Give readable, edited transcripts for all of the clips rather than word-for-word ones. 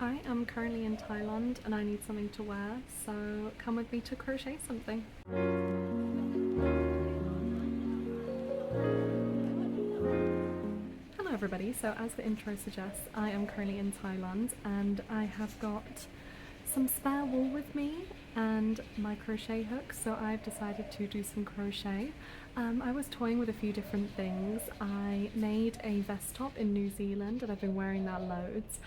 I am currently in Thailand and I need something to wear, so come with me to crochet something. Hello everybody, so as the intro suggests, I am currently in Thailand and I have got some spare wool with me and my crochet hook, so I've decided to do some crochet. I was toying with a few different things. I made a vest top in New Zealand and I've been wearing that loads.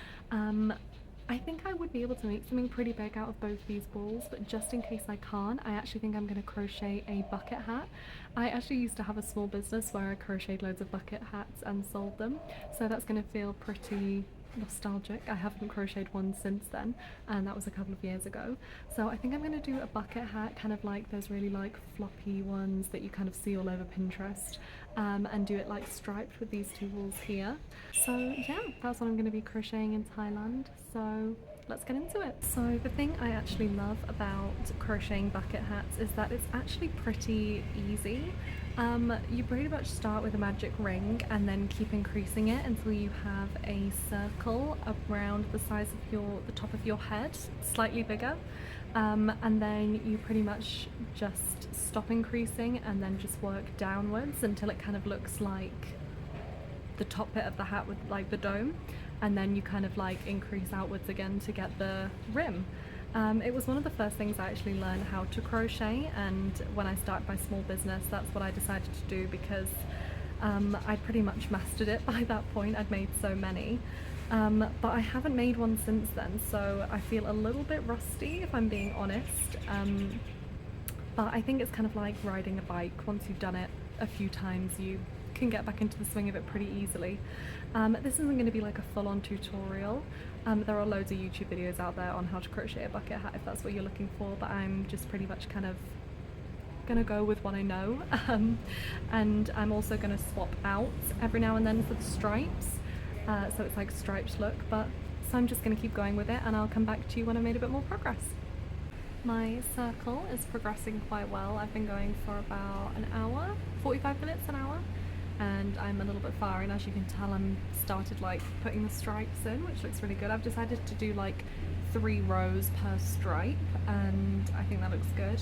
I think I would be able to make something pretty big out of both these balls, but just in case I can't, I actually think I'm going to crochet a bucket hat. I actually used to have a small business where I crocheted loads of bucket hats and sold them, so that's going to feel pretty nostalgic. I haven't crocheted one since then, and that was a couple of years ago. So I think I'm going to do a bucket hat, kind of like those really like floppy ones that you kind of see all over Pinterest, and do it like striped with these two wools here. So yeah, that's what I'm going to be crocheting in Thailand. So let's get into it. So the thing I actually love about crocheting bucket hats is that it's actually pretty easy. You pretty much start with a magic ring and then keep increasing it until you have a circle around the size of the top of your head, slightly bigger, and then you pretty much just stop increasing and then just work downwards until it kind of looks like the top bit of the hat with like the dome, and then you kind of like increase outwards again to get the rim. It was one of the first things I actually learned how to crochet, and when I started my small business, that's what I decided to do because I'd pretty much mastered it by that point. I'd made so many, but I haven't made one since then, so I feel a little bit rusty if I'm being honest. But I think it's kind of like riding a bike. Once you've done it a few times, you can get back into the swing of it pretty easily. This isn't going to be like a full-on tutorial. There are loads of YouTube videos out there on how to crochet a bucket hat if that's what you're looking for, but I'm just pretty much kind of gonna go with what I know. And I'm also gonna swap out every now and then for the stripes, so it's like striped look, but so I'm just gonna keep going with it and I'll come back to you when I've made a bit more progress. My circle is progressing quite well. I've been going for about an hour, 45 minutes, an hour, and I'm a little bit far in. As you can tell, I'm started like putting the stripes in, which looks really good. I've decided to do like 3 rows per stripe and I think that looks good.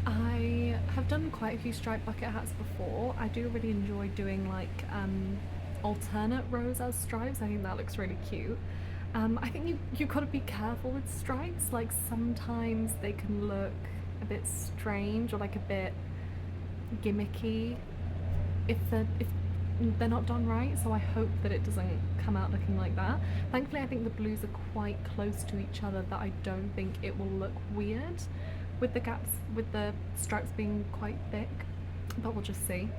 I have done quite a few striped bucket hats before. I do really enjoy doing like alternate rows as stripes. I think that looks really cute. I think you've got to be careful with stripes. Like sometimes they can look a bit strange or like a bit gimmicky if they're not done right, so I hope that it doesn't come out looking like that. Thankfully I think the blues are quite close to each other that I don't think it will look weird with the gaps, with the stripes being quite thick, but we'll just see.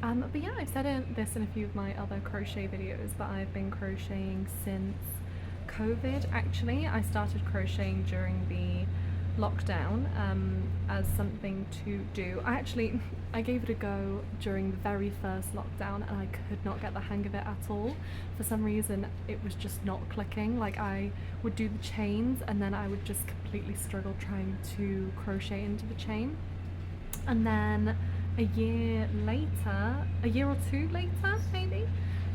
But yeah, I've said this in a few of my other crochet videos, but I've been crocheting since COVID. Actually, I started crocheting during the lockdown as something to do. I gave it a go during the very first lockdown and I could not get the hang of it at all. For some reason it was just not clicking. Like I would do the chains and then I would just completely struggle trying to crochet into the chain. And then a year or two later maybe,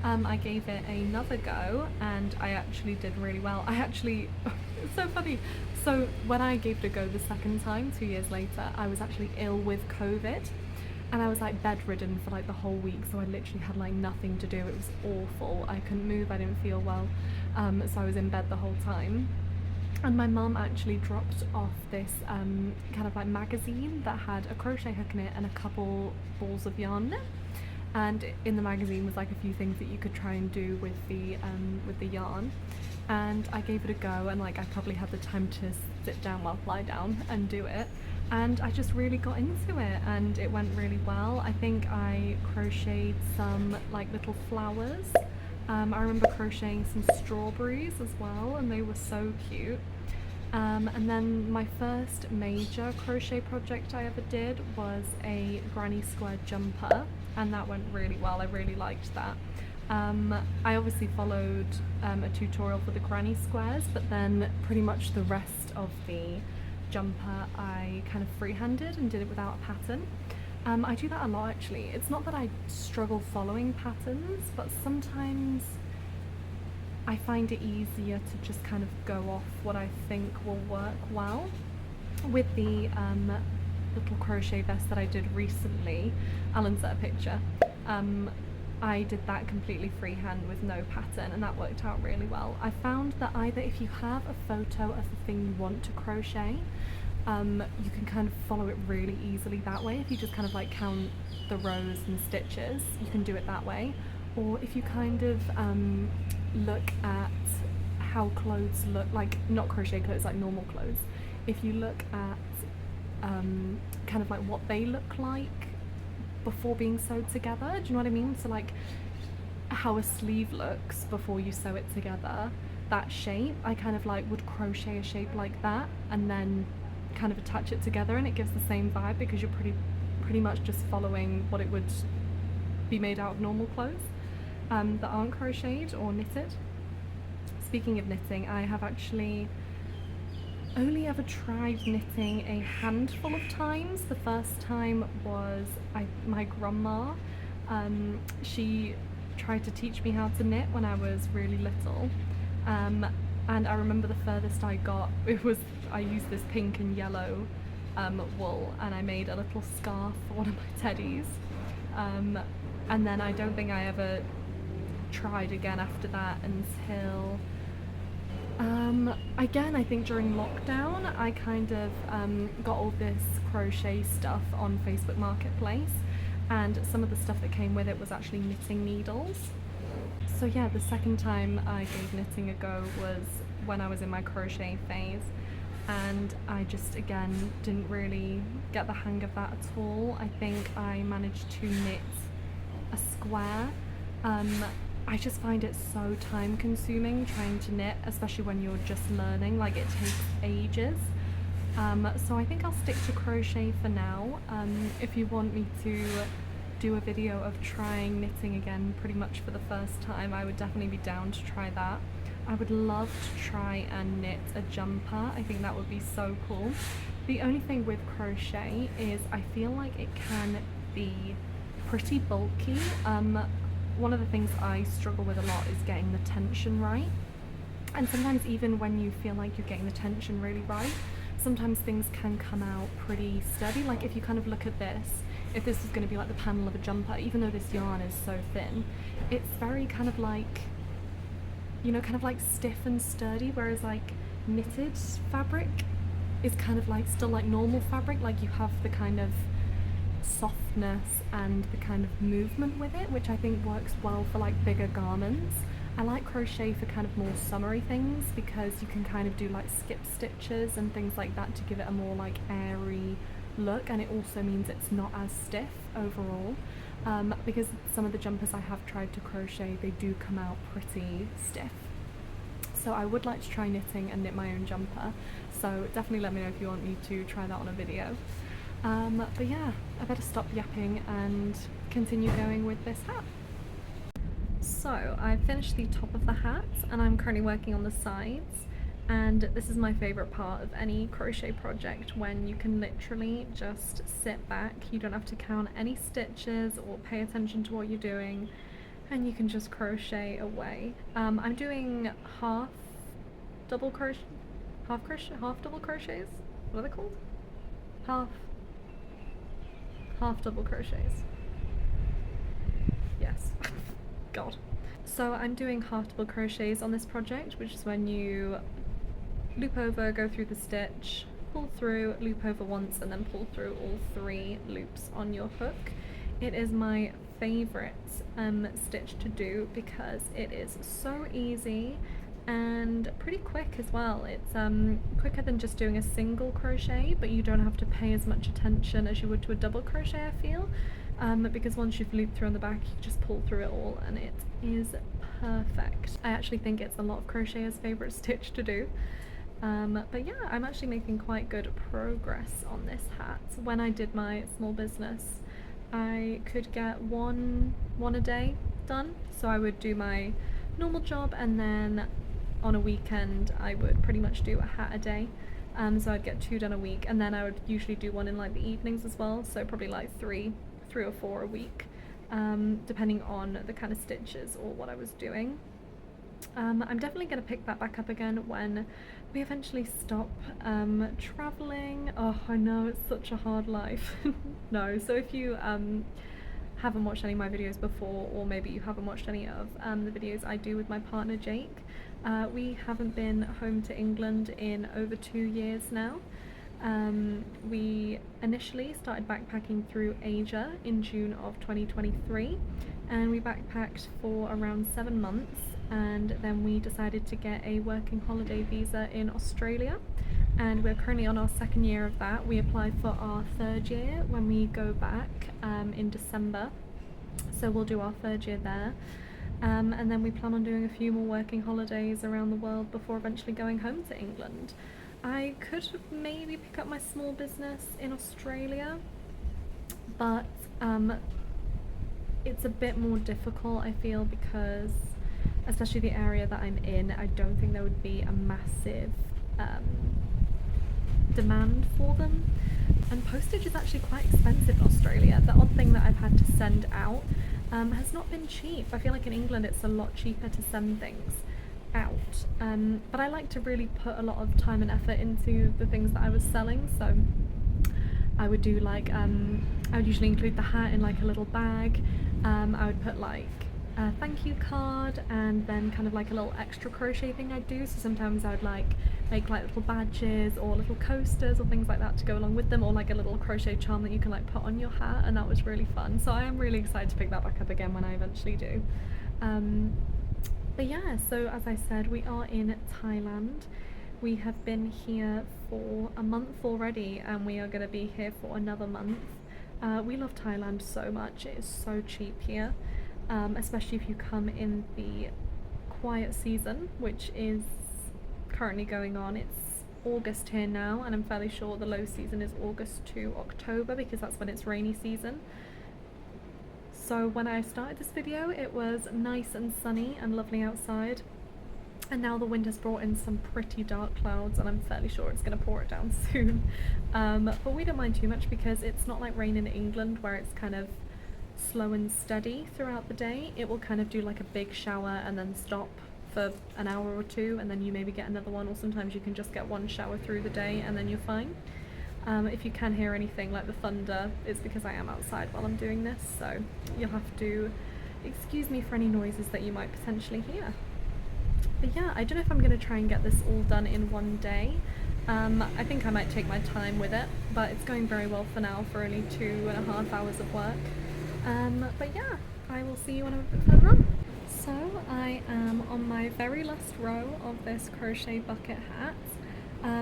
I gave it another go and I actually did really well. It's so funny. So when I gave it a go the second time, 2 years later, I was actually ill with COVID and I was like bedridden for like the whole week, so I literally had like nothing to do. It was awful. I couldn't move, I didn't feel well, so I was in bed the whole time. And my mum actually dropped off this kind of like magazine that had a crochet hook in it and a couple balls of yarn in it. And in the magazine was like a few things that you could try and do with the yarn. And I gave it a go and like I probably had the time to sit down, well, lie down and do it. And I just really got into it and it went really well. I think I crocheted some like little flowers. I remember crocheting some strawberries as well and they were so cute. And then my first major crochet project I ever did was a granny square jumper and that went really well. I really liked that. I obviously followed a tutorial for the granny squares, but then pretty much the rest of the jumper I kind of freehanded and did it without a pattern. I do that a lot actually. It's not that I struggle following patterns, but sometimes I find it easier to just kind of go off what I think will work well. With the little crochet vest that I did recently, I'll insert a picture. I did that completely freehand with no pattern, and that worked out really well. I found that either if you have a photo of the thing you want to crochet, you can kind of follow it really easily that way. If you just kind of like count the rows and stitches, you can do it that way. Or if you kind of look at how clothes look, like not crochet clothes, like normal clothes, if you look at kind of like what they look like before being sewed together, do you know what I mean? So like how a sleeve looks before you sew it together, that shape, I kind of like would crochet a shape like that and then kind of attach it together, and it gives the same vibe because you're pretty much just following what it would be made out of normal clothes that aren't crocheted or knitted. Speaking of knitting, I have actually only ever tried knitting a handful of times. The first time was my grandma. She tried to teach me how to knit when I was really little, and I remember the furthest I got, I used this pink and yellow wool, and I made a little scarf for one of my teddies, and then I don't think I ever tried again after that until again, I think during lockdown I kind of got all this crochet stuff on Facebook Marketplace, and some of the stuff that came with it was actually knitting needles. So yeah, the second time I gave knitting a go was when I was in my crochet phase, and I just again didn't really get the hang of that at all. I think I managed to knit a square. I just find it so time consuming trying to knit, especially when you're just learning, like it takes ages. So I think I'll stick to crochet for now. If you want me to do a video of trying knitting again pretty much for the first time, I would definitely be down to try that. I would love to try and knit a jumper. I think that would be so cool. The only thing with crochet is I feel like it can be pretty bulky. One of the things I struggle with a lot is getting the tension right, and sometimes even when you feel like you're getting the tension really right, sometimes things can come out pretty sturdy. Like if you kind of look at this, if this is going to be like the panel of a jumper, even though this yarn is so thin, it's very kind of like, you know, kind of like stiff and sturdy, whereas like knitted fabric is kind of like still like normal fabric, like you have the kind of softness and the kind of movement with it, which I think works well for like bigger garments. I like crochet for kind of more summery things because you can kind of do like skip stitches and things like that to give it a more like airy look, and it also means it's not as stiff overall, because some of the jumpers I have tried to crochet, they do come out pretty stiff. So I would like to try knitting and knit my own jumper, so definitely let me know if you want me to try that on a video. But yeah, I better stop yapping and continue going with this hat. So I've finished the top of the hat and I'm currently working on the sides, and this is my favourite part of any crochet project, when you can literally just sit back, you don't have to count any stitches or pay attention to what you're doing, and you can just crochet away. I'm doing half double crochets, what are they called? Half double crochets. Yes. God. So I'm doing half double crochets on this project, which is when you loop over, go through the stitch, pull through, loop over once, and then pull through all 3 loops on your hook. It is my favourite stitch to do because it is so easy and pretty quick as well. It's quicker than just doing a single crochet, but you don't have to pay as much attention as you would to a double crochet, I feel, because once you've looped through on the back, you just pull through it all and it is perfect. I actually think it's a lot of crocheters' favourite stitch to do. But yeah, I'm actually making quite good progress on this hat. When I did my small business, I could get one a day done, so I would do my normal job and then on a weekend I would pretty much do a hat a day. So I'd get 2 done a week, and then I would usually do one in like the evenings as well, so probably like three or 4 a week, depending on the kind of stitches or what I was doing. I'm definitely going to pick that back up again when we eventually stop traveling. Oh, I know, it's such a hard life. No, so if you haven't watched any of my videos before, or maybe you haven't watched any of the videos I do with my partner Jake, we haven't been home to England in over 2 years now. We initially started backpacking through Asia in June of 2023, and we backpacked for around 7 months, and then we decided to get a working holiday visa in Australia, and we're currently on our 2nd year of that. We applied for our 3rd year when we go back in December, so we'll do our 3rd year there. And then we plan on doing a few more working holidays around the world before eventually going home to England. I could maybe pick up my small business in Australia, but it's a bit more difficult, I feel, because especially the area that I'm in, I don't think there would be a massive demand for them. And postage is actually quite expensive in Australia. The odd thing that I've had to send out has not been cheap. I feel like in England it's a lot cheaper to send things out, but I like to really put a lot of time and effort into the things that I was selling, so I would do like I would usually include the hat in like a little bag. I would put like a thank you card, and then kind of like a little extra crochet thing I'd do, so sometimes I would like make like little badges or little coasters or things like that to go along with them, or like a little crochet charm that you can like put on your hat, and that was really fun. So I am really excited to pick that back up again when I eventually do. But yeah, so as I said, we are in Thailand. We have been here for a month already, and we are going to be here for another month. We love Thailand so much. It is so cheap here, especially if you come in the quiet season, which is currently going on. It's August here now, and I'm fairly sure the low season is August to October, because that's when it's rainy season. So when I started this video, it was nice and sunny and lovely outside, and now the wind has brought in some pretty dark clouds, and I'm fairly sure it's going to pour it down soon. But we don't mind too much, because it's not like rain in England where it's kind of slow and steady throughout the day. It will kind of do like a big shower and then stop for an hour or two, and then you maybe get another one, or sometimes you can just get one shower through the day and then you're fine. If you can hear anything like the thunder, it's because I am outside while I'm doing this, so you'll have to excuse me for any noises that you might potentially hear. But yeah, I don't know if I'm going to try and get this all done in one day. I think I might take my time with it, but it's going very well for now for only 2.5 hours of work. But yeah, I will see you when I'm a bit further on. So I am on my very last row of this crochet bucket hat.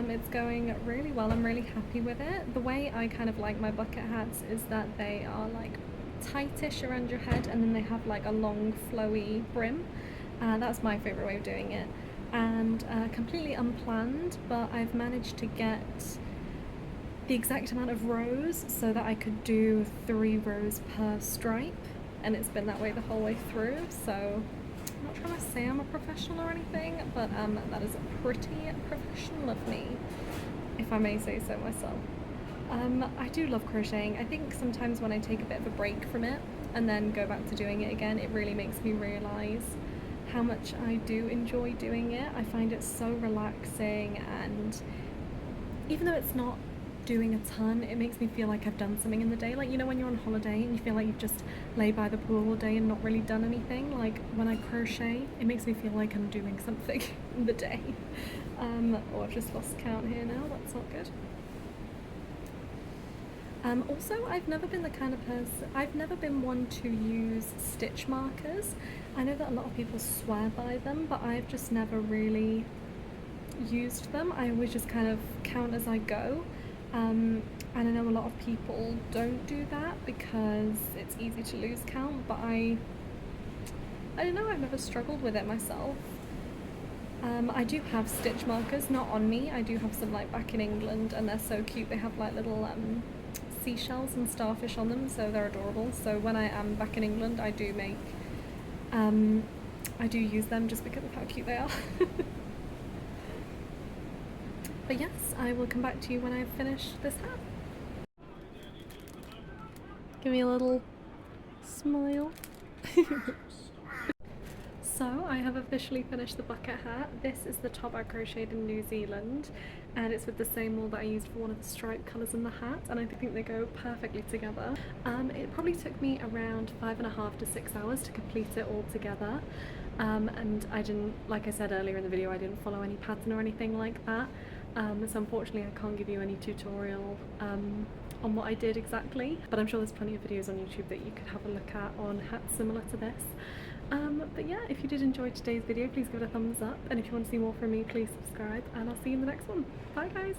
It's going really well. I'm really happy with it. The way I kind of like my bucket hats is that they are like tightish around your head, and then they have like a long flowy brim. That's my favourite way of doing it, and completely unplanned, but I've managed to get the exact amount of rows so that I could do 3 rows per stripe, and it's been that way the whole way through. So I'm not trying to say I'm a professional or anything, but that is pretty professional of me, if I may say so myself. I do love crocheting. I think sometimes when I take a bit of a break from it and then go back to doing it again, it really makes me realise how much I do enjoy doing it. I find it so relaxing, and even though it's not doing a ton, it makes me feel like I've done something in the day. Like, you know, when you're on holiday and you feel like you've just laid by the pool all day and not really done anything, like when I crochet, it makes me feel like I'm doing something in the day. Oh, I've just lost count here now, that's not good. Also, I've never been the kind of person, I've never been one to use stitch markers. I know that a lot of people swear by them, but I've just never really used them. I always just kind of count as I go. And I know a lot of people don't do that because it's easy to lose count, but I don't know, I've never struggled with it myself. I do have stitch markers, not on me. I do have some like back in England, and they're so cute. They have like little seashells and starfish on them, so they're adorable. So when I am back in England, I do make I do use them just because of how cute they are. But yes, I will come back to you when I've finished this hat. Give me a little smile. So I have officially finished the bucket hat. This is the top I crocheted in New Zealand, and it's with the same wool that I used for one of the stripe colours in the hat, and I think they go perfectly together. It probably took me around 5.5 to 6 hours to complete it all together, and I didn't, like I said earlier in the video, I didn't follow any pattern or anything like that, so unfortunately I can't give you any tutorial on what I did exactly, but I'm sure there's plenty of videos on YouTube that you could have a look at on hats similar to this. But yeah, if you did enjoy today's video, please give it a thumbs up, and if you want to see more from me, please subscribe, and I'll see you in the next one. Bye guys!